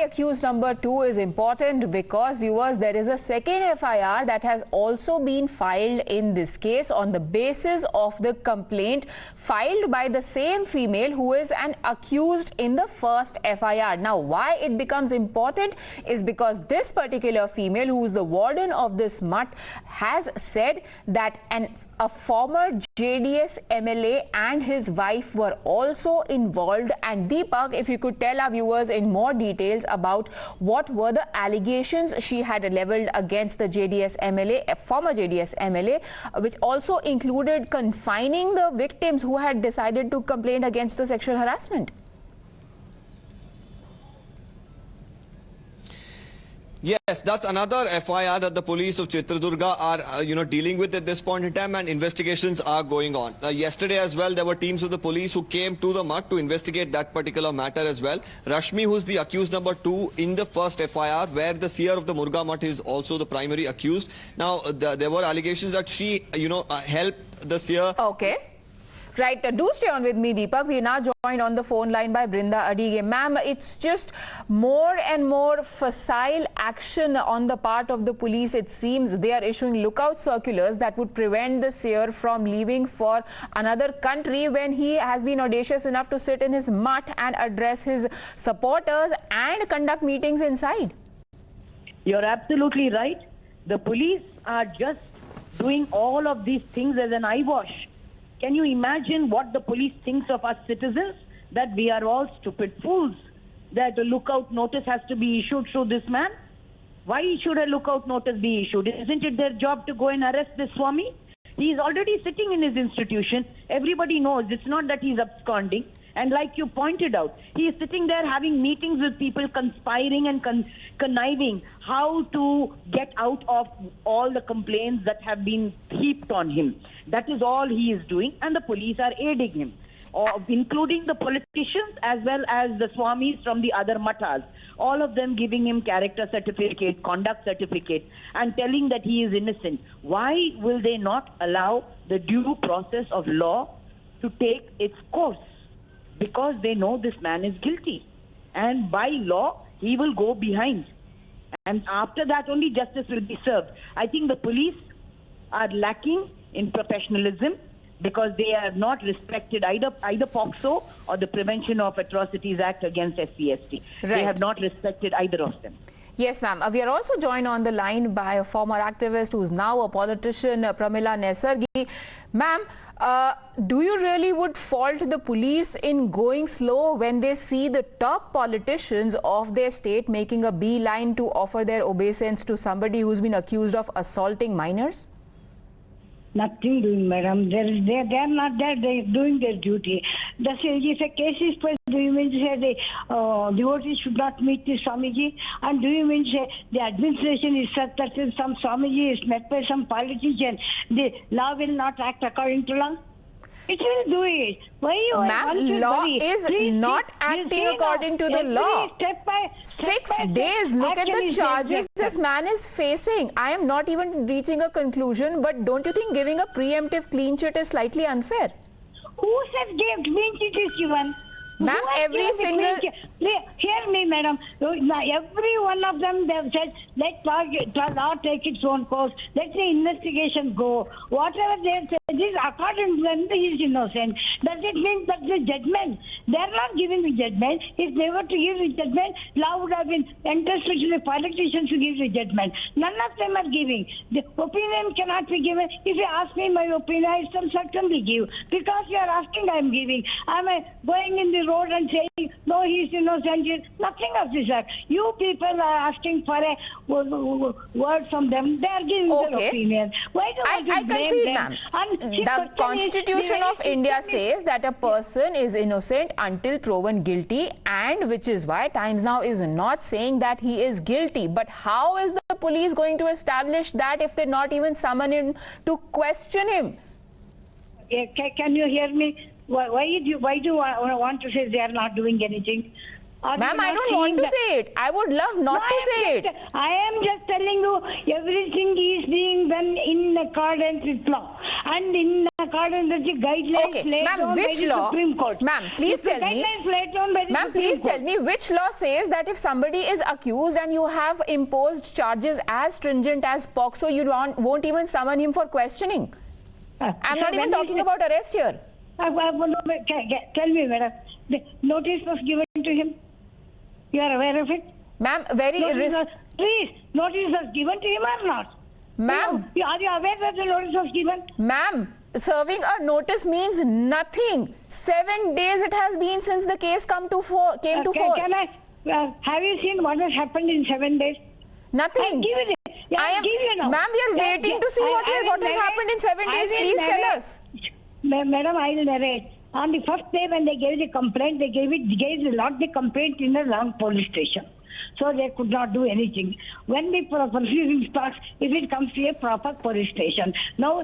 accused number 2 is important because, viewers, there is a second FIR that has also been filed in this case on the basis of the complaint filed by the same female who is an accused in the first FIR. Now, why it becomes important is because this particular female, who is the warden of this Mutt, has said that a former JDS MLA and his wife were also involved. And Deepak, if you could tell our viewers in more details about what were the allegations she had leveled against the JDS MLA, a former JDS MLA, which also included confining the victims who had decided to complain against the sexual harassment. Yes, that's another FIR that the police of Chitradurga are, dealing with at this point in time, and investigations are going on. Yesterday as well, there were teams of the police who came to the Mutt to investigate that particular matter as well. Rashmi, who's the accused number 2 in the first FIR, where the Seer of the Muruga Mutt is also the primary accused. Now, there were allegations that she, helped the Seer. Okay. Right, do stay on with me, Deepak. We are now joined on the phone line by Brinda Adige. Ma'am, it's just more and more facile action on the part of the police. It seems they are issuing lookout circulars that would prevent the Seer from leaving for another country when he has been audacious enough to sit in his Mutt and address his supporters and conduct meetings inside. You're absolutely right. The police are just doing all of these things as an eyewash. Can you imagine what the police thinks of us citizens? That we are all stupid fools. That a lookout notice has to be issued to this man? Why should a lookout notice be issued? Isn't it their job to go and arrest this Swami? He is already sitting in his institution. Everybody knows it's not that he's absconding. And like you pointed out, he is sitting there having meetings with people, conspiring and conniving how to get out of all the complaints that have been heaped on him. That is all he is doing, and the police are aiding him, including the politicians as well as the Swamis from the other Mattas. All of them giving him character certificate, conduct certificate, and telling that he is innocent. Why will they not allow the due process of law to take its course? Because they know this man is guilty. And by law, he will go behind. And after that, only justice will be served. I think the police are lacking in professionalism because they have not respected either POCSO or the Prevention of Atrocities Act against SC/ST. Right. They have not respected either of them. Yes, ma'am. We are also joined on the line by a former activist who is now a politician, Pramila Nesargi. Ma'am, do you really would fault the police in going slow when they see the top politicians of their state making a beeline to offer their obeisance to somebody who's been accused of assaulting minors? Nothing doing, madam. They are not there. They are doing their duty. If a case is placed, do you mean to say the devotees should not meet the Swamiji? And do you mean to say the administration is such that if some Swamiji is met by some politician, the law will not act according to law? It will do it. Why you? Ma'am, law is not acting according to the law. 6 days. Look at the charges this man is facing. I am not even reaching a conclusion, but don't you think giving a preemptive clean chit is slightly unfair? Who said clean chit is given? Ma'am, every single... Hear me, madam. Every one of them, they have said, let law take its own course. Let the investigation go. Whatever they have said is according to them, he is innocent. Does it mean that the judgment? They are not giving the judgment. If they were to give the judgment, law would have been entrusted to the politicians to give the judgment. None of them are giving. The opinion cannot be given. If you ask me my opinion, I shall certainly give. Because you are asking, I am giving. Am I going in the road and saying, no, he is innocent? Nothing of this sort. You people are asking for a word from them. They are giving their opinion. Why do I concede, ma'am. The Constitution of India says that a person is innocent until proven guilty, and which is why Times Now is not saying that he is guilty. But how is the police going to establish that if they not even summon him to question him? Can you hear me? Why do you want to say they are not doing anything? Are Ma'am, you I not don't want seeing to that? say it. I would love not to say it. I am just telling you, everything is being done in accordance with law and in accordance with the guidelines Okay, laid ma'am, down by which the law? Supreme Court. Ma'am, please If the tell me. guidelines laid down by the Ma'am, Supreme please Court. tell me which law says that if somebody is accused and you have imposed charges as stringent as POCSO, you won't even summon him for questioning. I'm not even talking about arrest here. Tell me, madam. The notice was given to him. You are aware of it? Ma'am, Please, notice was given to him or not? Ma'am. Are you aware that the notice was given? Ma'am, serving a notice means nothing. 7 days it has been since the case came to fore. Can I? Have you seen what has happened in 7 days? Nothing. I'll give you this. Yeah, I'll give you now. Ma'am, we are waiting to see what has happened in 7 days. Please tell us. Madam, I will narrate. On the first day when they gave the complaint, they locked the complaint in the wrong police station. So they could not do anything. When the proceeding starts, if it comes to a proper police station. Now,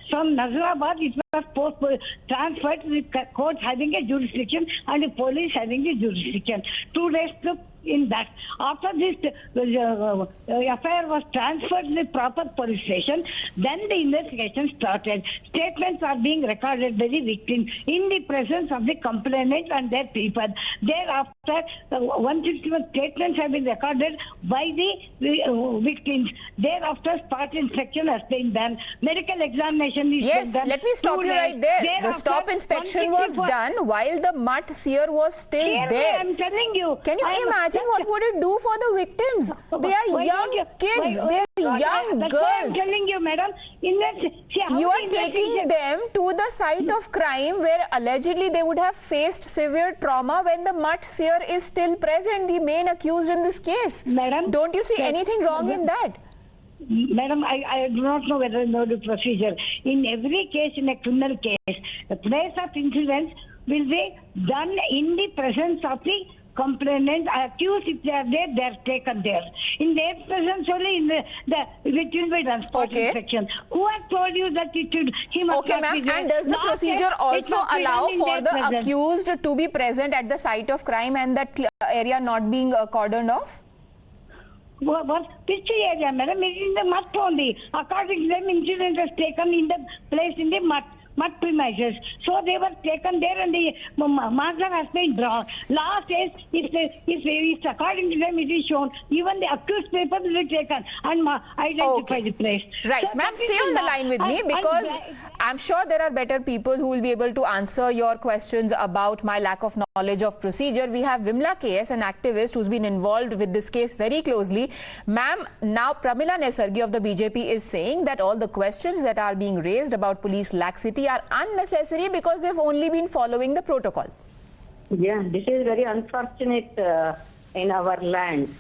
from Nazirabad, it was transferred to the court having a jurisdiction and the police having the jurisdiction. 2 days took in that. After this affair was transferred to the proper police station, then the investigation started. Statements are being recorded by the victim in the presence of the complainant and their people. Thereafter, 161 statements have been recorded by the victims. Thereafter, spot inspection has been done. Medical examination is done. Let me stop you right there. The stop inspection was done while the Mutt Seer was still there. I'm telling you. Can you imagine what would it do for the victims? They are young kids. They are young girls. girls. I'm telling you, madam. You are taking them to the site of crime where allegedly they would have faced severe trauma when the Mutt Seer is still present, the main accused in this case. Madam, don't you see anything wrong in that? Madam, I do not know whether you know the procedure. In every case, in a criminal case, the place of incident will be done in the presence of the complainant, accused. If they are there, they are taken there. In their presence only, which will be done spot inspection. Who has told you that he must okay, ma'am. And does the procedure also allow for the accused to be present at the site of crime and that area not being cordoned off? Which area, madam? It is in the Mutt only. According to them, incident was taken in the place in the Mutt premises. So they were taken there and the marker has been drawn. Law says if according to them it is shown, even the accused paper will be taken and identify the place. Right. So ma'am, stay on the line with me because I'm sure there are better people who will be able to answer your questions about my lack of knowledge of procedure. We have Vimla KS, an activist who's been involved with this case very closely. Ma'am, now Pramila Nesargi of the BJP is saying that all the questions that are being raised about police laxity are unnecessary because they've only been following the protocol. Yeah, this is very unfortunate in our land.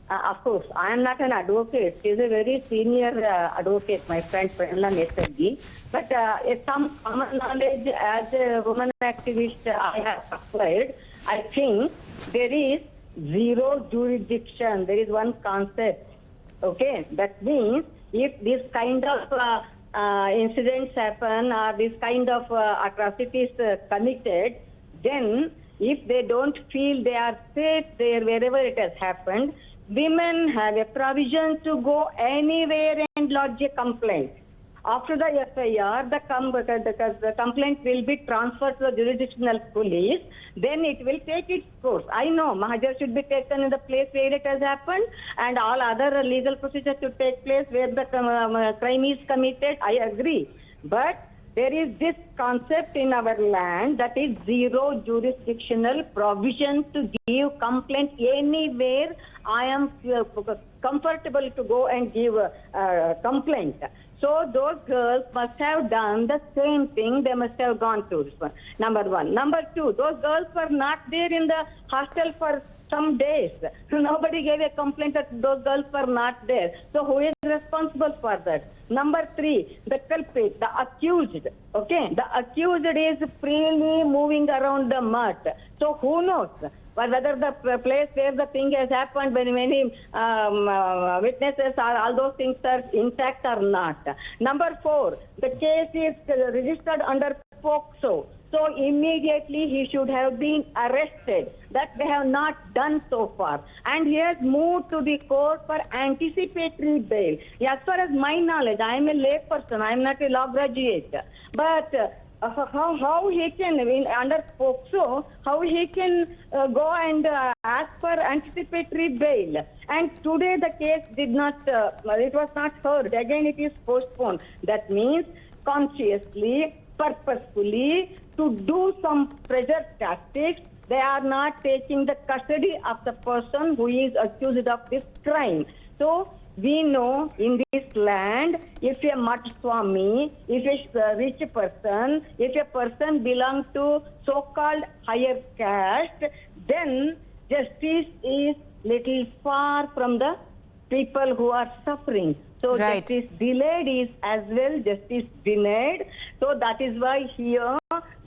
Of course, I am not an advocate. She is a very senior advocate, my friend Brinda Adige. But some common knowledge as a woman activist I have acquired, I think there is zero jurisdiction. There is one concept. Okay, that means if this kind of incidents happen or this kind of atrocities committed, then if they don't feel they are safe there wherever it has happened, women have a provision to go anywhere and lodge a complaint. After the FIR, the complaint will be transferred to the jurisdictional police. Then it will take its course. I know Mahajar should be taken in the place where it has happened and all other legal procedures should take place where the crime is committed. I agree. But there is this concept in our land that is zero jurisdictional provision to give complaint anywhere. I am comfortable to go and give a complaint. So those girls must have done the same thing. They must have gone through this one. Number one. Number two, those girls were not there in the hostel for some days. Nobody gave a complaint that those girls were not there. So who is responsible for that? Number three, the culprit, the accused. Okay, the accused is freely moving around the Mutt. So who knows whether the place where the thing has happened, when many witnesses are, all those things are intact or not. Number four, the case is registered under POCSO. So immediately he should have been arrested. That they have not done so far. And he has moved to the court for anticipatory bail. As far as my knowledge, I am a lay person, I am not a law graduate. But how he can, under POCSO, how he can go and ask for anticipatory bail. And today the case did not, it was not heard. Again it is postponed. That means consciously, purposefully, to do some pressure tactics, they are not taking the custody of the person who is accused of this crime. So we know in this land, if a Mutt Swami, if a rich person, if a person belongs to so-called higher caste, then justice is little far from the people who are suffering. So Right. justice delayed is as well justice denied. So that is why here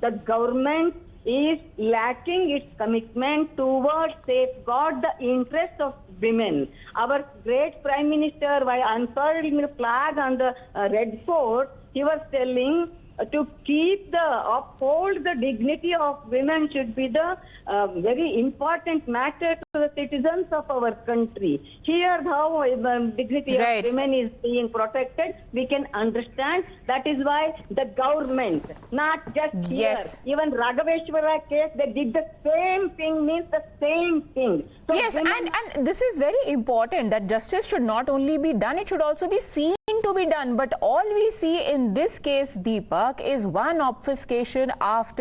the government is lacking its commitment towards safeguard the interests of women. Our great Prime Minister, while unfurling the flag on the Red Fort, he was telling to uphold the dignity of women should be the very important matter to the citizens of our country. Here, how dignity Right. of women is being protected, we can understand. That is why the government, not just here, Yes. even Raghaveshwara case, they did the same thing, means the same thing. So Yes, women- and this is very important that justice should not only be done, it should also be seen to be done. But all we see in this case, Deepak, is one obfuscation after